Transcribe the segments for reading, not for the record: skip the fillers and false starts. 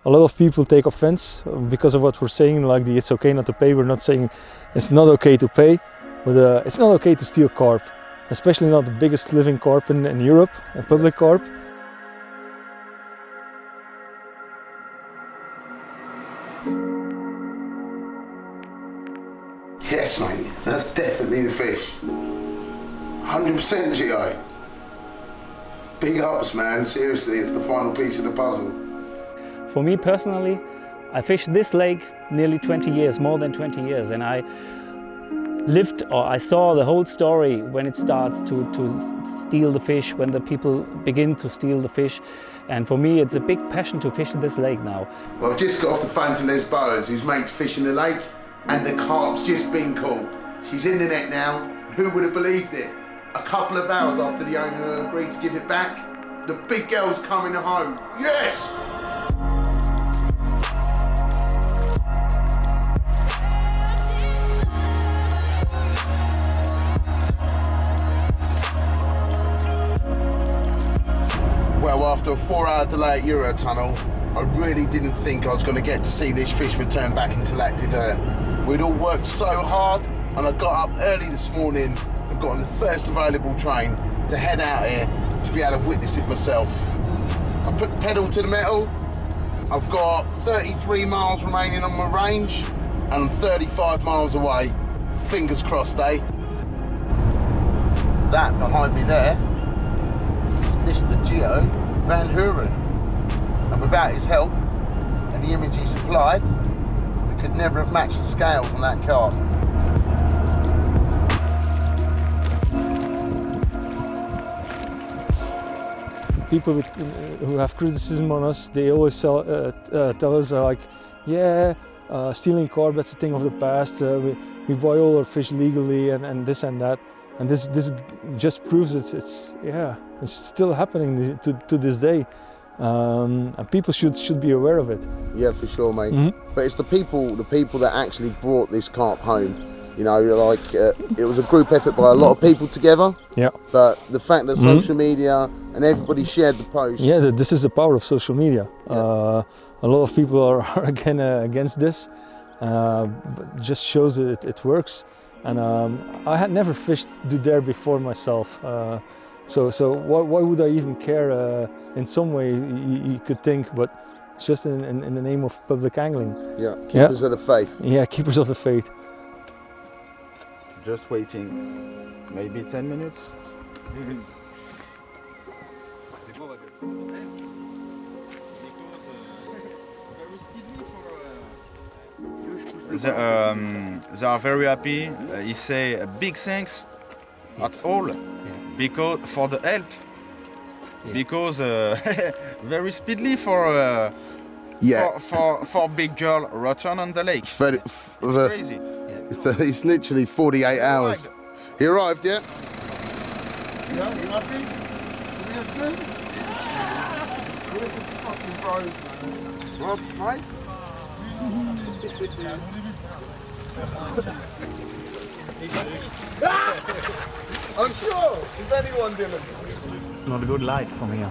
a lot of people take offense because of what we're saying, like the it's okay not to pay. We're not saying it's not okay to pay, but it's not okay to steal carp, especially not the biggest living carp in Europe, a public carp. Yes, mate, that's definitely the fish. 100% Gio. Big ups, man. Seriously, it's the final piece of the puzzle. For me personally, I fished this lake nearly 20 years, more than 20 years, and I lived, or I saw the whole story when it starts to steal the fish, when the people begin to steal the fish. And for me, it's a big passion to fish this lake now. Well, I've just got off the phone to Les Boas, whose mate's fishing the lake, and the carp's just been caught. She's in the net now. Who would have believed it? A couple of hours after the owner agreed to give it back, the big girl's coming home. Yes! Well, after a 4-hour delay at Eurotunnel, I really didn't think I was going to get to see this fish return back into Lac de Deux. We'd all worked so hard, and I got up early this morning and got on the first available train to head out here to be able to witness it myself. I put pedal to the metal. I've got 33 miles remaining on my range, and I'm 35 miles away. Fingers crossed, eh? That behind me there is Mr. Gio Van Huren. And without his help and the image he supplied, we could never have matched the scales on that carp. People who have criticism on us, they always tell us like, yeah, stealing carp, that's a thing of the past. We buy all our fish legally and this and that. And this just proves it's still happening to this day. And people should be aware of it. Yeah, for sure, mate. Mm-hmm. But it's the people that actually brought this carp home. You know, like it was a group effort by a lot of people together. Yeah. But the fact that social media and everybody shared the post. Yeah, this is the power of social media. Yeah. A lot of people are again against this, but just shows that it works. And I had never fished there before myself. So why would I even care? In some way, you could think, but it's just in the name of public angling. Yeah, keepers of the faith. Yeah, keepers of the faith. Just waiting, maybe 10 minutes. They are very happy. He say a big thanks at all because for the help. Because very speedily for big girl return on the lake. It's crazy. It's literally 48 hours. He arrived, yeah? Yeah, you happy? Rob's, mate? I'm sure, if anyone didn't. It's not a good light from here.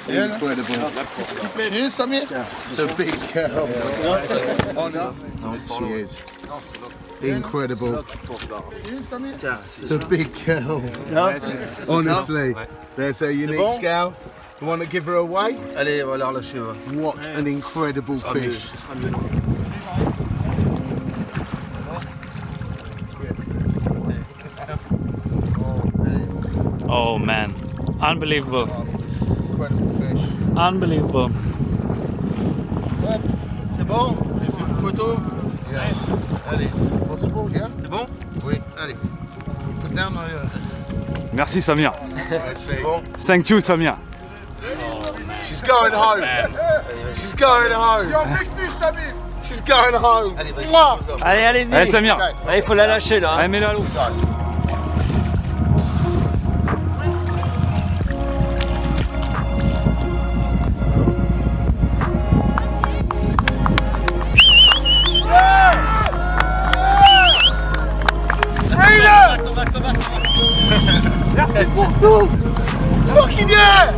Incredible. Cheers, Samir. The big girl. She is. Incredible. The big girl. Honestly, there's a unique scale. You want to give her away? Allez, on va la relâcher. What an incredible fish. Oh man, unbelievable. Incredible fish. Unbelievable. C'est bon? J'ai fait une photo. Yeah. Allez. Possible, yeah? C'est bon? Oui. Allez. Put down my... Merci Samir. C'est bon. Thank you Samir. She's going home. She's going home. You're a big fish, Samir. She's going home. Allez, vas-y. Allez, allez-y. Allez Samir. Il faut la lâcher là. Allez, mets-la à l'eau. fucking yeah!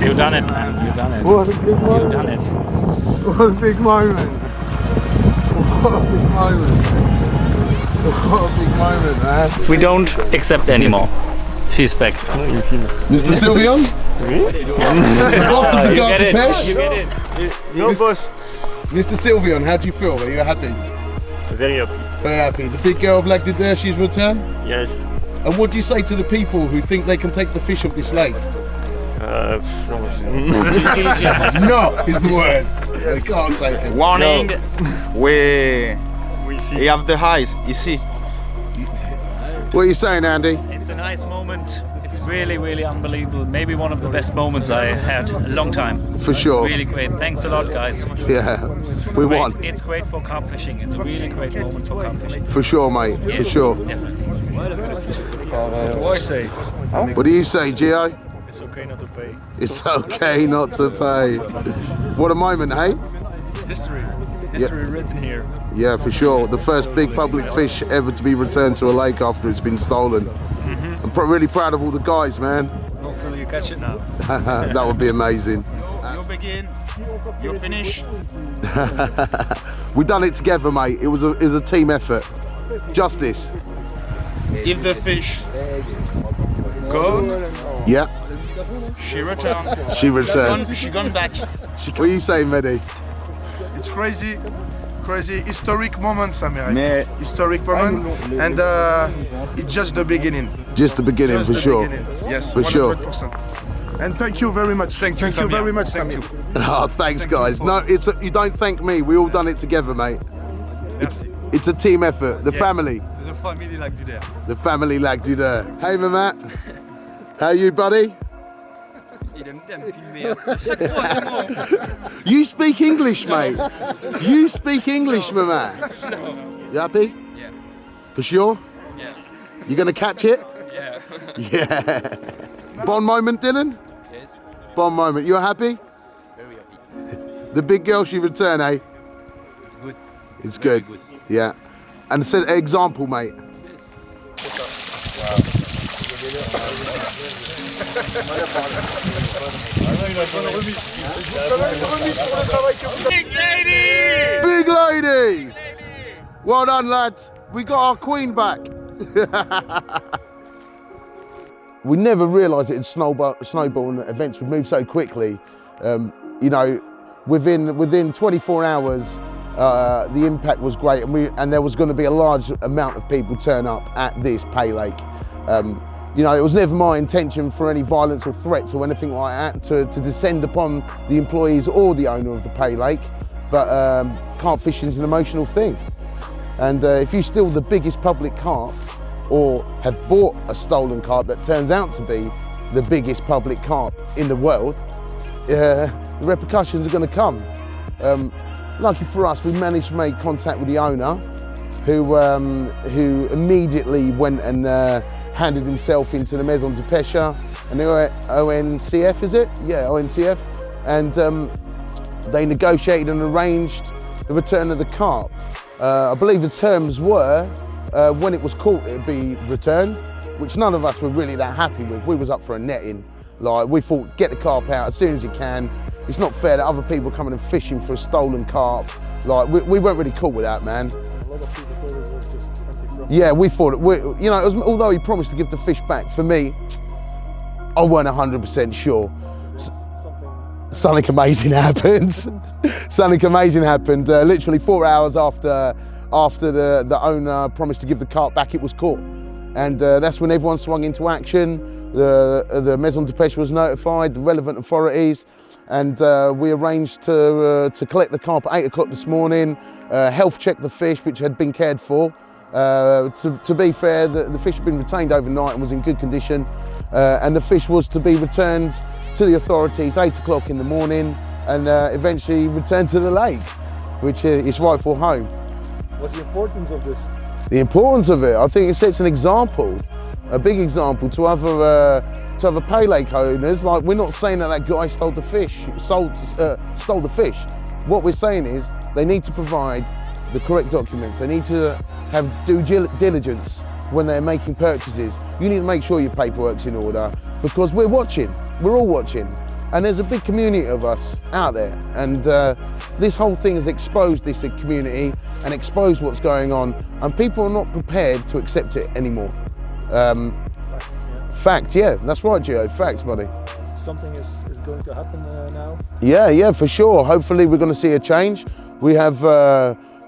You've done it, man. You've done it. What a big moment. You've done it. What a big moment. What a big moment. What a big moment, man. We don't accept anymore. She's back. Mr. Sylvian? The boss of the You Garde get de it. Pêche? You get it. No boss. Mr. Sylvian, how do you feel? Are you happy? Very happy. Very happy. The big girl of Lac de Deux, she's returned? Yes. And what do you say to the people who think they can take the fish off this lake? No. No is the word. They can't take it. Warning, we see. he have the eyes, you see. What are you saying, Andy? It's a nice moment. It's really, really unbelievable. Maybe one of the best moments I had a long time. For sure. Really great. Thanks a lot, guys. Yeah, we Great. won. It's great for carp fishing. It's a really great moment for carp fishing. For sure, mate. For sure. Definitely. What do I say? What do you say, Gio? It's okay not to pay. It's okay not to pay. What a moment, hey? History written here. Yeah, for sure. The first big public fish ever to be returned to a lake after it's been stolen. I'm really proud of all the guys, man. Hopefully you catch it now. That would be amazing. You begin, you finish. We done it together, mate. It was a team effort. Justice. If the fish go, Yeah, she return. she returned. She gone back. What are you saying, Mehdi? It's crazy historic moment, Samir. Mais- Historic moment, and it's just the beginning. Just the beginning, Just for the sure. beginning. Yes, For sure. 100%. And thank you very much. Thank you very much, Samir. Oh, thanks, guys. No, you don't thank me. We all done it together, mate. It's a team effort. The family. The family like there. The family Lac de Deux. Hey, Mamat. How you, buddy? You speak English, mate. You speak English, Mamat. You happy? Yeah. For sure? Yeah. You gonna catch it? Yeah. Yeah. Bon moment, Dylan? Yes. Bon moment. You're happy? Very happy. The big girl, she returned, eh? It's good. It's Very good. good. Yeah. And set an example, mate. Yes. Big lady! Well done, lads. We got our queen back. We never realised it'd snowball and events would move so quickly. You know, within 24 hours, the impact was great, and there was going to be a large amount of people turn up at this paylake. You know, it was never my intention for any violence or threats or anything like that to descend upon the employees or the owner of the paylake, but carp fishing is an emotional thing. And if you steal the biggest public carp or have bought a stolen carp that turns out to be the biggest public carp in the world, the repercussions are going to come. Lucky for us, we managed to make contact with the owner, who immediately went and handed himself into the Maison de Pêche and the ONCF, is it? Yeah, ONCF. And they negotiated and arranged the return of the carp. I believe the terms were, when it was caught, it'd be returned, which none of us were really that happy with. We was up for a netting. Like, we thought, get the carp out as soon as you can. It's not fair that other people are coming and fishing for a stolen carp. Like, we weren't really cool with that, man. A lot of people thought it was just 20 grams. Yeah, we thought it. You know, it was, although he promised to give the fish back, for me, I weren't 100% sure. Something amazing happened. Something amazing happened. Literally 4 hours after the owner promised to give the carp back, it was caught, and that's when everyone swung into action. The Maison de Pêche was notified, the relevant authorities, and we arranged to collect the carp at 8 o'clock this morning. Health check the fish, which had been cared for. To be fair, the fish had been retained overnight and was in good condition, and the fish was to be returned to the authorities 8 o'clock in the morning, and eventually returned to the lake, which is its rightful home. What's the importance of this? The importance of it, I think it sets an example, a big example to other paylake owners. Like, we're not saying that guy stole the fish. What we're saying is they need to provide the correct documents. They need to have due diligence when they're making purchases, you need to make sure your paperwork's in order, because we're watching, we're all watching. And there's a big community of us out there, and this whole thing has exposed this community and exposed what's going on, and people are not prepared to accept it anymore. Fact, yeah, that's right, Gio, facts, buddy. Something is going to happen now? Yeah, for sure. Hopefully we're going to see a change. We have,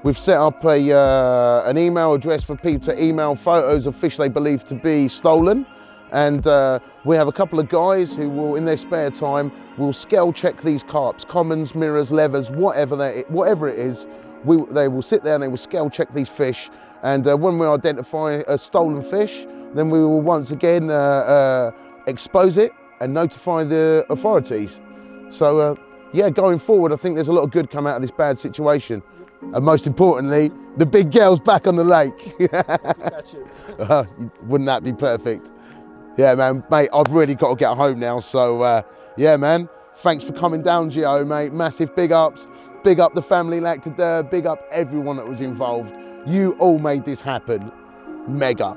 we've set up an email address for people to email photos of fish they believe to be stolen. And we have a couple of guys who will, in their spare time, will scale check these carps, commons, mirrors, levers, whatever it is. They will sit there and they will scale check these fish. And when we identify a stolen fish, then we will once again expose it and notify the authorities. So yeah, going forward, I think there's a lot of good come out of this bad situation. And most importantly, the big girl's back on the lake. Wouldn't that be perfect? Yeah, man, mate, I've really got to get home now. So, yeah, man, thanks for coming down, Gio, mate. Massive big ups. Big up the family Lactadeur. Big up everyone that was involved. You all made this happen. Mega.